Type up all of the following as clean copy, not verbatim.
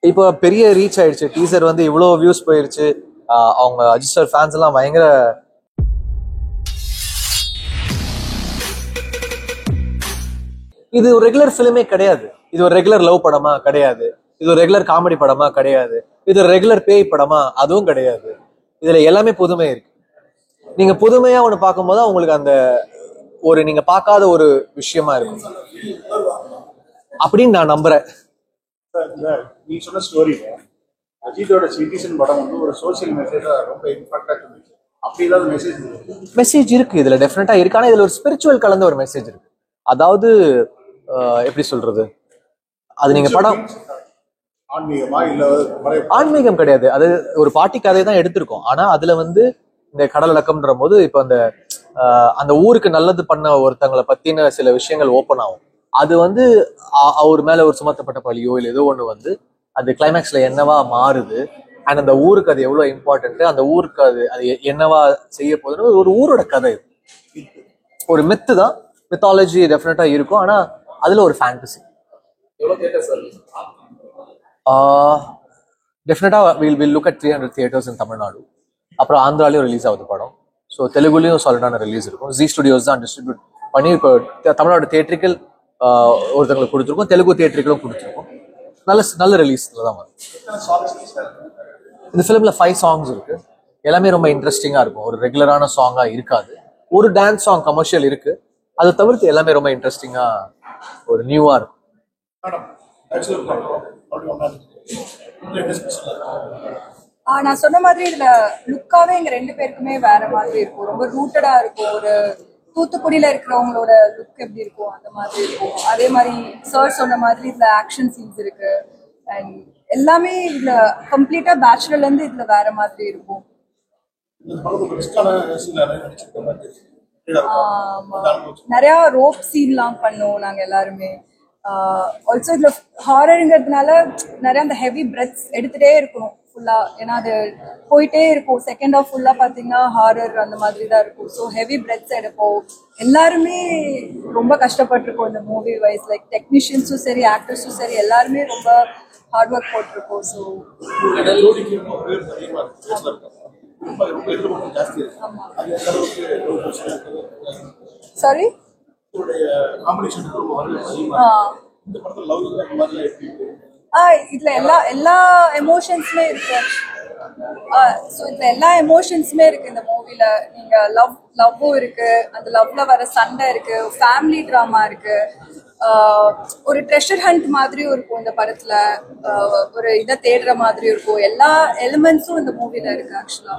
இப்போ பெரிய ரீச் ஆயிடுச்சு, டீசர் வந்து இவ்வளோ வியூஸ் போயிருச்சு. அவங்க அஜித் சார் ஃபேன்ஸ் எல்லாம் பயங்கர. இது ஒரு ரெகுலர் ஃபிலிமே கிடையாது. இது ஒரு ரெகுலர் லவ் படமா கிடையாது. இது ஒரு ரெகுலர் காமெடி படமா கிடையாது. இது ஒரு ரெகுலர் பேய் படமா அதுவும் கிடையாது. இதுல எல்லாமே புதுமை இருக்கு. நீங்க புதுமையா ஒண்ணு பார்க்கும்போது உங்களுக்கு அந்த ஒரு நீங்க பார்க்காத ஒரு விஷயமா இருக்கும் அப்படின்னு நான் நம்புறேன். நீ சொன்ன ஸ்டோரி அஜித்தோட சிட்டிசன் படம் வந்து ஒரு சோசியல் மெசேஜா ரொம்ப இம்பாக்டா இருந்துச்சு. அப்படி ஏதாவது மெசேஜ் இருக்கு இதுல, டெஃபினட்டா இருக்கு. ஆனா இதுல ஒரு ஸ்பிரிச்சுவல் கலந்த ஒரு மெசேஜ் இருக்கு. அதாவது எப்படி சொல்றது, அது நீங்க படம் ஆன்மீகமா இல்ல ஆன்மீகம் கிடையாது, அது ஒரு பாட்டி கதையை தான் எடுத்திருக்கோம். ஆனா அதுல வந்து இந்த கடலடக்கம்ன்ற போது இப்ப அந்த ஊருக்கு நல்லது பண்ண ஒருத்தங்களை பத்தின சில விஷயங்கள் ஓப்பன் ஆகும். அது வந்து அவர் மேல ஒரு சுமத்தப்பட்ட பழியோ இல்லை ஏதோ ஒண்ணு வந்து அது கிளைமேக்ஸ்ல என்னவா மாறுது. அண்ட் அந்த ஊருக்கு அது எவ்வளவு இம்பார்ட்டன்ட், அந்த ஊருக்கு அது என்னவா செய்ய போகுதுன்னு ஒரு ஊரோட கதை. ஒரு மித்து தான், மித்தாலஜி டெஃபினட்டா இருக்கும். ஆனா அதுல ஒரு ஃபேண்டசி. டெஃபினட்டா வில் லுக் அட் 300 தியேட்டர்ஸ் இன் தமிழ்நாடு. அப்புறம் ஆந்திராலையும் ரிலீஸ் ஆகுது படம். ஸோ தெலுங்குலையும் சாலிடான ரிலீஸ் இருக்கும். ஜி ஸ்டுடியோஸ் தான் டிஸ்ட்ரிபியூட் பண்ணி இப்போ தமிழ்நாடு தியேட்டரிக்கல் ஒருத்தங்களுக்கு கொடுத்துருக்கோம், தெலுங்கு தியேட்டருக்கும் கொடுத்துருக்கோம். நல்ல ரிலீஸ்ல தான் வரும். இந்த ஃபிலிம்ல 5 சாங்ஸ் இருக்கு. எல்லாமே ரொம்ப இன்ட்ரெஸ்டிங்கா இருக்கும். ஒரு ரெகுலரான சாங்கா இருக்காது. ஒரு டான்ஸ் சாங் கமர்ஷியல் இருக்கு. அதை தவிர்த்து எல்லாமே ரொம்ப இன்ட்ரெஸ்டிங்கா ஒரு நியூவா இருக்கும். நான் சொன்ன மாதிரி இதுல லுக்காவே எங்க 2 பேருக்குமே வேற மாதிரி இருக்கும். ரொம்ப ரூட்டடா இருக்கும். ஒரு தூத்துக்குடியில இருக்கிறவங்களோட லுக் எப்படி இருக்கும் அந்த மாதிரி இருக்கும். அதே மாதிரி சார் சொன்ன மாதிரி இதுல ஆக்ஷன் சீன்ஸ் இருக்கு. அண்ட் எல்லாமே இதுல கம்ப்ளீட்டா பேச்சுலர்ல இருந்து இதுல வேற மாதிரி இருக்கும். நிறைய ரோப் சீன்லாம் பண்ணோம் நாங்க எல்லாருமே. ஆல்சோ இதுல ஹாரருங்கிறதுனால நிறைய அந்த ஹெவி பிரெத்ஸ் எடுத்துட்டே இருக்கணும் ஃபுல்லா. ஏன்னா அது போயிட்டே இருக்கும். செகண்ட் ஆஃப் ஃபுல்லா பாத்தீங்கன்னா ஹாரர் அந்த மாதிரி தான் இருக்கும். ஸோ ஹெவி பிரெத்ஸ் எடுப்போம். எல்லாருமே ரொம்ப கஷ்டப்பட்டிருக்கோம் இந்த மூவி வைஸ். லைக் டெக்னீஷியன்ஸும் சரி, ஆக்டர்ஸும் சரி, எல்லாருமே ரொம்ப ஹார்ட் ஒர்க் போட்டிருக்கோம். ஸோ சாரி இதுல எல்லா எமோஷன்ஸுமே இருக்கு. ஸோ இதுல எல்லா எமோஷன்ஸுமே இருக்கு இந்த மூவில. நீங்க லவ்வும் இருக்கு, அந்த லவ்ல வர சண்டை இருக்கு, ஃபேமிலி ட்ராமா இருக்கு, ஒரு ட்ரெஷர் ஹண்ட் மாதிரியும் இருக்கும் இந்த படத்துல, ஒரு இதை தேடுற மாதிரி இருக்கும். எல்லா எலிமெண்ட்ஸும் இந்த மூவில இருக்கு ஆக்சுவலா.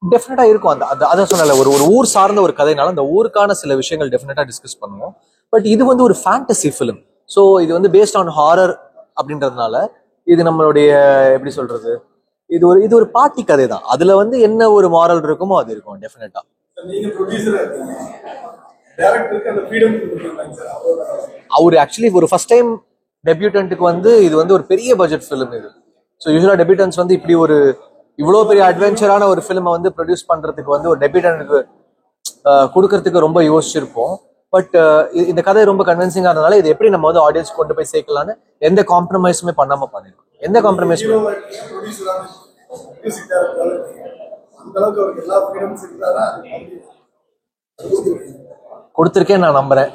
டெஃபினட்டா இருக்கும். அதான் சொன்னல, ஒரு ஊர் சார்ந்த ஒரு கதைனால அந்த ஊருக்கான சில விஷயங்கள் டெஃபினட்டா டிஸ்கஸ் பண்ணுவோம். பட் இது வந்து ஒரு ஃபேண்டசி ஃபிலிம். ஸோ இது வந்து பேஸ்ட் ஆன் ஹாரர் அப்படின்றதுனால இது நம்மளுடைய எப்படி சொல்றது, இது ஒரு பாட்டி கதை தான். அதுல வந்து என்ன ஒரு மாரல் இருக்குமோ அது இருக்கும் டெஃபினட்டா. அவரு ஆக்சுவலி ஒரு ஃபர்ஸ்ட் டைம் டெபியூட்டன்ட்டுக்கு வந்து இது வந்து ஒரு பெரிய பட்ஜெட் ஃபிலிம் இது. ஸோ யூஸ்வலா டெபியூட்டன்ஸ் வந்து இப்படி ஒரு இவ்வளோ பெரிய அட்வென்ச்சரான ஒரு ஃபிலிமை வந்து ப்ரொடியூஸ் பண்றதுக்கு வந்து ஒரு டெபியூட்டன்ட்டுக்கு கொடுக்கறதுக்கு ரொம்ப யோசிச்சிருப்போம். பட் இந்த கதை ரொம்ப கன்வின்சிங்கா இருந்தனால இது எப்படி நம்ம வந்து ஆடியன்ஸ் கொண்டு போய் சேர்க்கலான்னு எந்த காம்ப்ரமைஸுமே பண்ணாம பண்ணிருக்கோம். எந்த காம்ப்ரமைஸுமே கொடுத்திருக்கேன் நான் நம்புறேன்.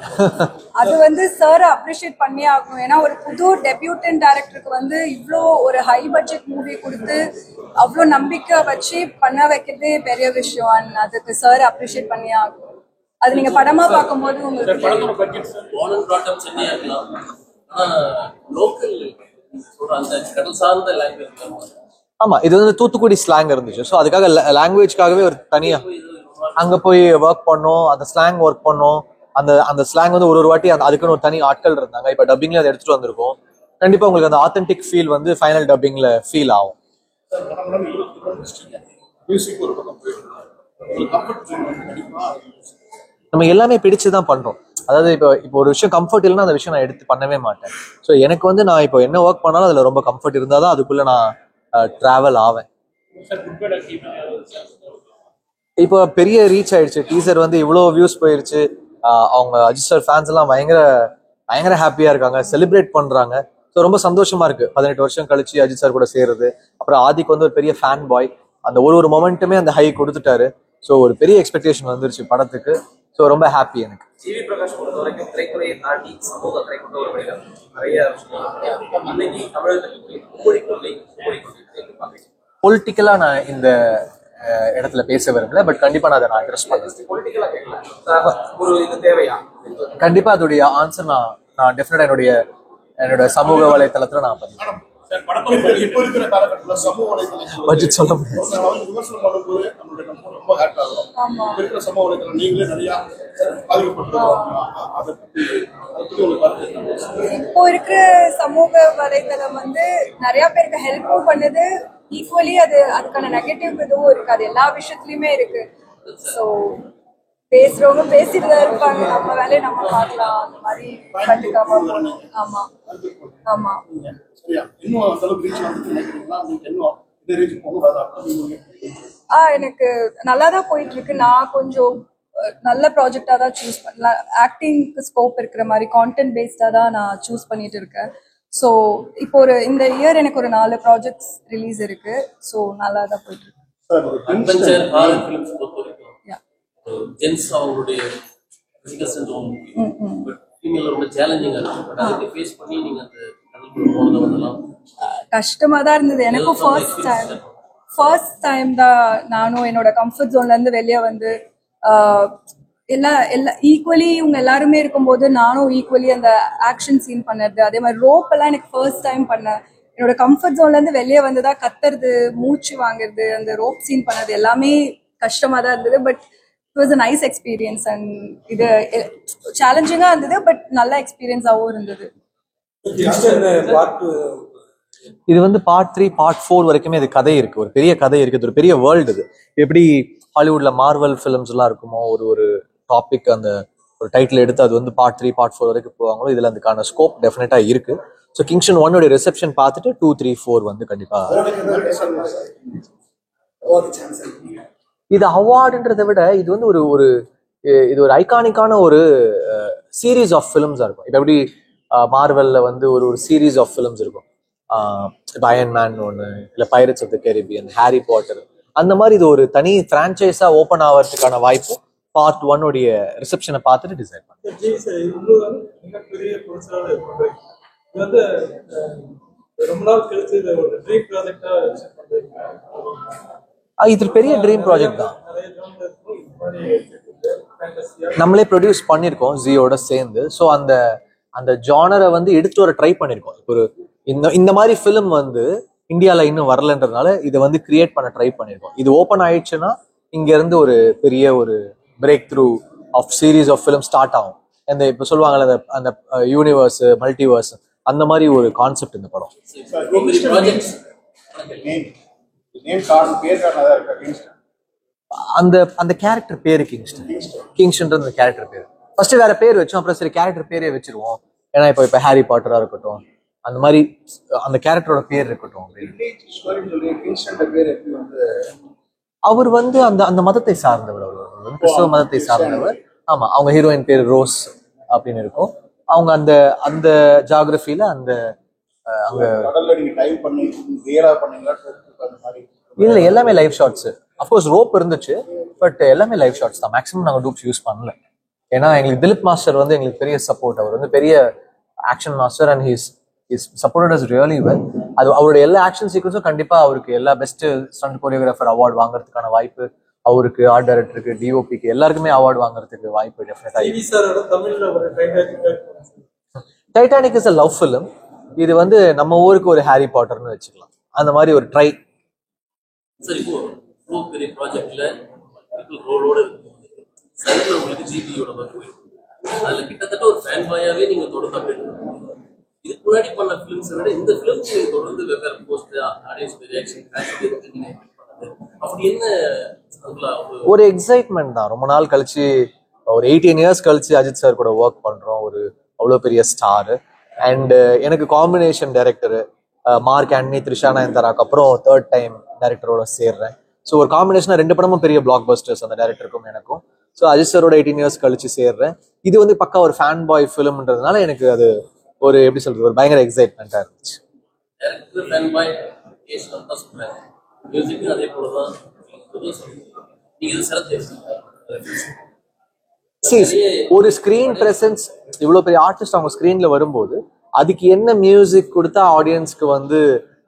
அது வந்து சார் அப்ரிஷியேட் பண்ணி ஆகணும். ஏன்னா ஒரு புது டெபியூட்டன் டைரக்டருக்கு வந்து இவ்வளோ ஒரு ஹை பட்ஜெட் மூவி கொடுத்து அவ்வளோ நம்பிக்கை வச்சு பண்ண வைக்கிறதே பெரிய விஷயம். அண்ட் அதுக்கு சார் அப்ரிஷியேட் பண்ணி ஆகணும். அது நீங்க படமா பார்க்கும்போது உங்களுக்கு ஆமா, இது வந்து தூத்துக்குடி ஸ்லாங் இருந்துச்சு. ஸோ அதுக்காக லாங்குவேஜ்க்காகவே ஒரு தனியா அங்க போய் ஒர்க் பண்ணோம், அந்த ஸ்லாங் ஒர்க் பண்ணோம். அந்த ஸ்லாங் வந்து ஒரு வாட்டி அதுக்குன்னு ஒரு தனி ஆட்கள் இருந்தாங்க. இப்ப டப்பிங்ல அதை எடுத்துட்டு வந்திருக்கோம். கண்டிப்பா உங்களுக்கு அந்த ஆத்தென்டிக் ஃபீல் வந்து ஃபைனல் டப்பிங்ல ஃபீல் ஆகும். நம்ம எல்லாமே பிடிச்சுதான் பண்றோம். அதாவது இப்போ ஒரு விஷயம் கம்ஃபர்ட் இல்லைன்னா அந்த விஷயம் நான் எடுத்து பண்ணவே மாட்டேன். ஸோ எனக்கு வந்து நான் இப்போ என்ன ஒர்க் பண்ணாலும் அதுல ரொம்ப கம்ஃபர்ட் இருந்தாதான் அதுக்குள்ள நான் டிராவல் ஆவேன். இப்போ பெரிய ரீச் ஆயிடுச்சு, டீசர் வந்து இவ்வளோ வியூஸ் போயிருச்சு. அவங்க அஜித் சார் ஃபேன்ஸ் எல்லாம் பயங்கர பயங்கர ஹாப்பியா இருக்காங்க, செலிப்ரேட் பண்றாங்க. ஸோ ரொம்ப சந்தோஷமா இருக்கு 18 வருஷம் கழிச்சு அஜித் சார் கூட சேர்றது. அப்புறம் ஆதிக்கு வந்து ஒரு பெரிய ஃபேன் பாய், அந்த ஒரு மொமெண்ட்டுமே அந்த ஹை கொடுத்துட்டாரு. ஸோ ஒரு பெரிய எக்ஸ்பெக்டேஷன் வந்துருச்சு படத்துக்கு. ஸோ ரொம்ப ஹாப்பி எனக்கு. ஜிவி பிரகாஷ் பொறுத்த வரைக்கும் திரைத்துறையை தாண்டி சமூக அக்கறை கொண்ட ஒரு மனிதர். நிறைய இன்னைக்கு தமிழகத்துக்கு மூடிக்கொள்ளை பொலிட்டிக்கலா நான் இந்த இடத்துல பேச விரும்பல, பட் கண்டிப்பா நான் அதை அட்ரஸ் பண்ணேன். பொலிட்டிக்கலா கேட்கல, ஒரு இது தேவையா? கண்டிப்பா அதோடைய ஆன்சர் நான் டெஃபினட்டா என்னோட சமூக வலைத்தளத்துல நான் பதிவு இப்போ இருக்கிற காலகட்டத்தில் சமூக வலைதளங்கள் பட்ஜெட் சொல்ல முடியாது. விமர்சனம் பண்ணும்போது நம்மளுடைய நம்ம ரொம்ப ஹேட் ஆகும். இப்போ இருக்கிற சமூக வலைதளம் நீங்களே நிறைய பாதிக்கப்பட்டிருக்கோம். அதை பத்தி உங்களுக்கு கருத்து என்ன? இப்போ இருக்கிற சமூக வலைத்தளம் வந்து நிறைய பேருக்கு ஹெல்ப்பும் பண்ணுது, ஈக்குவலி அதுக்கான நெகட்டிவ் இதுவும் இருக்கு. அது எல்லா விஷயத்துலயுமே இருக்கு. ஸோ பேசுறவங்க பேசிட்டு தான் இருப்பாங்க, நம்ம வேலையை நம்ம பார்க்கலாம், அந்த மாதிரி கண்டுக்காம போகணும். ஆமா ஆமா. சரியா, இன்னும் அந்த அளவுக்கு ரீச் வந்து நினைக்கிறீங்களா? உங்களுக்கு இன்னும் இதே ரீச் போகக்கூடாது? எனக்கு நல்லா தான் போயிட்டு இருக்கு. நான் கொஞ்சம் நல்ல ப்ராஜெக்டா தான் சூஸ் பண்ணலாம். ஆக்டிங்க்கு ஸ்கோப் இருக்கிற மாதிரி கான்டென்ட் பேஸ்டா தான் நான் சூஸ் பண்ணிட்டு இருக்கேன். ஸோ இப்போ இந்த இயர் எனக்கு ஒரு 4 ப்ராஜெக்ட்ஸ் ரிலீஸ் இருக்கு. ஸோ நல்லா தான் போயிட்டு இருக்கு. அட்வென்ச்சர் ஹாரர் ஃபிலிம்ஸ் பொறுத்த வரைக்கும் ஜென்ஸ் அவங்களுடைய பிசிக்கல் ஸ்ட்ரென்த் ரொம்ப முக்கியம். பட் ஃபீமேல் ரொம்ப சேலஞ்சிங்கா இருக்கு. பட் அதுக்கு ஃபேஸ் பண்ணி நீங்க அந்த கடலுக்குள்ள போனது வந்தலாம் கஷ்டமா தான் இருந்தது. எனக்கும் ஃபர்ஸ்ட் டைம் தான் நானும் என்னோட கம்ஃபர்ட் ஜோன்ல இருந்து வெளியே வந்து எல்லா ஈக்குவலி இவங்க எல்லாருமே இருக்கும்போது நானும் ஈக்குவலி அந்த ஆக்ஷன் சீன் பண்ணது, அதே மாதிரி ரோப் எல்லாம் எனக்கு ஃபர்ஸ்ட் டைம் பண்ணேன். என்னோட கம்ஃபர்ட் ஜோன்ல இருந்து வெளியே வந்துதான் கத்துறது, மூச்சு வாங்குறது, அந்த ரோப் சீன் பண்ணது எல்லாமே கஷ்டமா தான் இருந்தது. But it was a nice experience. And இது சேலஞ்சிங்கா இருந்தது, பட் நல்ல எக்ஸ்பீரியன்ஸாகவும் இருந்தது. இது வந்து பார்ட் 3 பார்ட் 4 வரைக்குமே இது கதை இருக்கு, ஒரு பெரிய கதை இருக்கு, இது ஒரு பெரிய வேர்ல்டு. இது எப்படி ஹாலிவுட்ல மார்வல் ஃபிலிம்ஸ் எல்லாம் இருக்குமோ, ஒரு டாபிக் அந்த ஒரு டைட்டில் எடுத்து அது வந்து பார்ட் 3 பார்ட் 4 வரைக்கும் போவாங்களோ, இதுல அதுக்கான ஸ்கோப் டெஃபினட்டா இருக்கு. ஸோ கிங்ஸ்டன் 1 உடைய ரிசெப்ஷன் பார்த்துட்டு 2, 3, 4 வந்து கண்டிப்பா இது அவார்டுன்றதை விட இது வந்து இது ஒரு ஐகானிக்கான ஒரு சீரீஸ் ஆஃப் ஃபிலிம்ஸா இருக்கும். இப்போ எப்படி மார்வெல்ல வந்து ஒரு சீரீஸ் ஆஃப் ஃபிலிம்ஸ் இருக்கும், இப்போ அயன் மேன் ஒன்று, இல்லை Pirates of the Caribbean, Harry Potter, அந்த மாதிரி இது ஒரு தனி பிரான்ச்சைஸா ஓப்பன் ஆகிறதுக்கான வாய்ப்பு பார்ட் 1 உடைய ரிசெப்ஷனை பார்த்துட்டு டிசைட் பண்ணுறேன். இது பெரிய ட்ரீம் ப்ராஜெக்ட் தான். நம்மளே ப்ரொடியூஸ் பண்ணியிருக்கோம் ஜியோட சேர்ந்து. ஸோ அந்த ஜானரை வந்து எடுத்து வர ட்ரை பண்ணியிருக்கோம். ஒரு இந்த மாதிரி ஃபிலிம் வந்து இந்தியாவில் இன்னும் வரலன்றதுனால இதை வந்து கிரியேட் பண்ண ட்ரை பண்ணியிருக்கோம். இது ஓப்பன் ஆயிடுச்சுன்னா இங்கேருந்து ஒரு பெரிய ஒரு breakthrough of series of film start ஆகும். அந்த இப்போ சொல்லுவாங்கல்ல அந்த யூனிவர்ஸ், மல்டிவர்ஸ், அந்த மாதிரி ஒரு கான்செப்ட் இந்த படம். அந்த கேரக்டர் பேரு கிங்ஸ்டன் அந்த கேரக்டர் பேரு. ஃபர்ஸ்ட் வேற பேர் வச்சோம், அப்புறம் சரி கேரக்டர் பேரே வச்சிருவோம். ஏன்னா இப்போ ஹாரி பாட்டரா இருக்கட்டும், அந்த மாதிரி அந்த கேரக்டரோட பேர் இருக்கட்டும். அவர் வந்து அந்த மதத்தை சார்ந்தவர், அவர் கிறிஸ்தவ மதத்தை சார்ந்தவர். ஆமா, அவங்க ஹீரோயின் பேர் ரோஸ் அப்படின்னு இருக்கும். அவங்க அந்த ஜியோகிராஃபில இல்ல எல்லாமே லைவ் ஷாட்ஸ். அஃப்கோர்ஸ் ரோப் இருந்துச்சு, பட் எல்லாமே லைவ் ஷாட்ஸ் தான். மேக்ஸிமம் நாங்கள் டூப்ஸ் யூஸ் பண்ணல. ஏன்னா எங்களுக்கு திலீப் மாஸ்டர் வந்து எங்களுக்கு பெரிய சப்போர்ட். அவர் வந்து பெரிய action master and he's supported as really well. அது அவருடைய எல்லா ஆக்ஷன் சீக்வன்ஸும் கண்டிப்பா அவருக்கு எல்லா பெஸ்ட் ஸ்டண்ட் கோரியோகிராஃபர் அவார்டு வாங்குறதுக்கான வாய்ப்பு அவருக்கு, ஆர்ட் டைரக்டருக்கு, டிஓபிக்கு எல்லாருக்குமே அவார்டு வாங்குறதுக்கு வாய்ப்பு டெஃபினட்டா. Titanic is a love film. இது வந்து நம்ம ஊருக்கு ஒரு ஹாரி பாட்டர்னு வச்சுக்கலாம், அந்த மாதிரி ஒரு ட்ரை. சரி, இப்போ பெரிய ப்ராஜெக்ட்ல ரோலோட சைடுல உங்களுக்கு ஜிபியோட ஒர்க் அதுல கிட்டத்தட்ட ஒரு ஃபேன் பாயாவே நீங்க தொடர்ந்து இதுக்கு முன்னாடி பண்ண ஃபிலிம்ஸை விட இந்த ஃபிலிம்ஸ் நீங்க தொடர்ந்து வெவ்வேறு போஸ்ட், ஆடியன்ஸ் ரியாக்ஷன், அப்படி என்ன ஒரு எக்ஸைட்மெண்ட் தான். ரொம்ப நாள் கழிச்சு, ஒரு 18 இயர்ஸ் கழிச்சு அஜித் சார் கூட ஒர்க் பண்றோம். ஒரு அவ்வளோ பெரிய ஸ்டார். அண்ட் எனக்கு combination director Mark Antony, Trisha நயன்தாராக்கு அப்புறம் 3rd டைம் டைரக்டரோட சேர்றேன். ஸோ ஒரு காம்பினேஷனாக 2 படமும் பெரிய பிளாக் பஸ்டர்ஸ் அந்த டேரக்டருக்கும் எனக்கும். ஸோ அஜித் சாரோட 18 இயர்ஸ் கழிச்சு சேர்றேன். இது வந்து பக்கா ஒரு ஃபேன் பாய் ஃபிலிம்ன்றதுனால எனக்கு அது ஒரு எப்படி சொல்றது ஒரு பயங்கர எக்ஸைட்மெண்ட்டாக இருந்துச்சு. டேரக்டர் ஃபேன் பாய் ஏசுதான் தான் சொல்றாங்க. மியூசிக்கும் அதே போல தான் நீங்க இது சிறப்பு. ஒரு ஸ்கிரீன் பிரசன்ஸ் இவ்வளவு பெரிய ஆர்டிஸ்ட் அவங்க ஸ்கிரீன்ல வரும்போது அதுக்கு என்ன மியூசிக் கொடுத்தா ஆடியன்ஸ்க்கு வந்து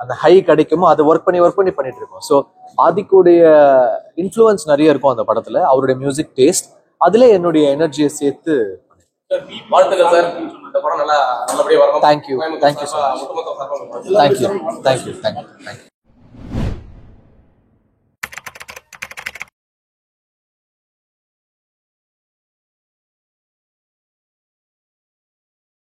அந்த ஹை கிடைக்குமோ அதை ஒர்க் பண்ணி பண்ணிட்டு இருக்கோம். ஸோ ஆதிக்குடைய இன்ஃப்ளூயன்ஸ் நிறைய இருக்கும் அந்த படத்துல, அவருடைய மியூசிக் டேஸ்ட், அதுல என்னுடைய எனர்ஜியை சேர்த்து. வாழ்த்துக்கள் சார், இந்த படம் நல்லபடியா வரணும். Thank you so much. தேங்க்யூ.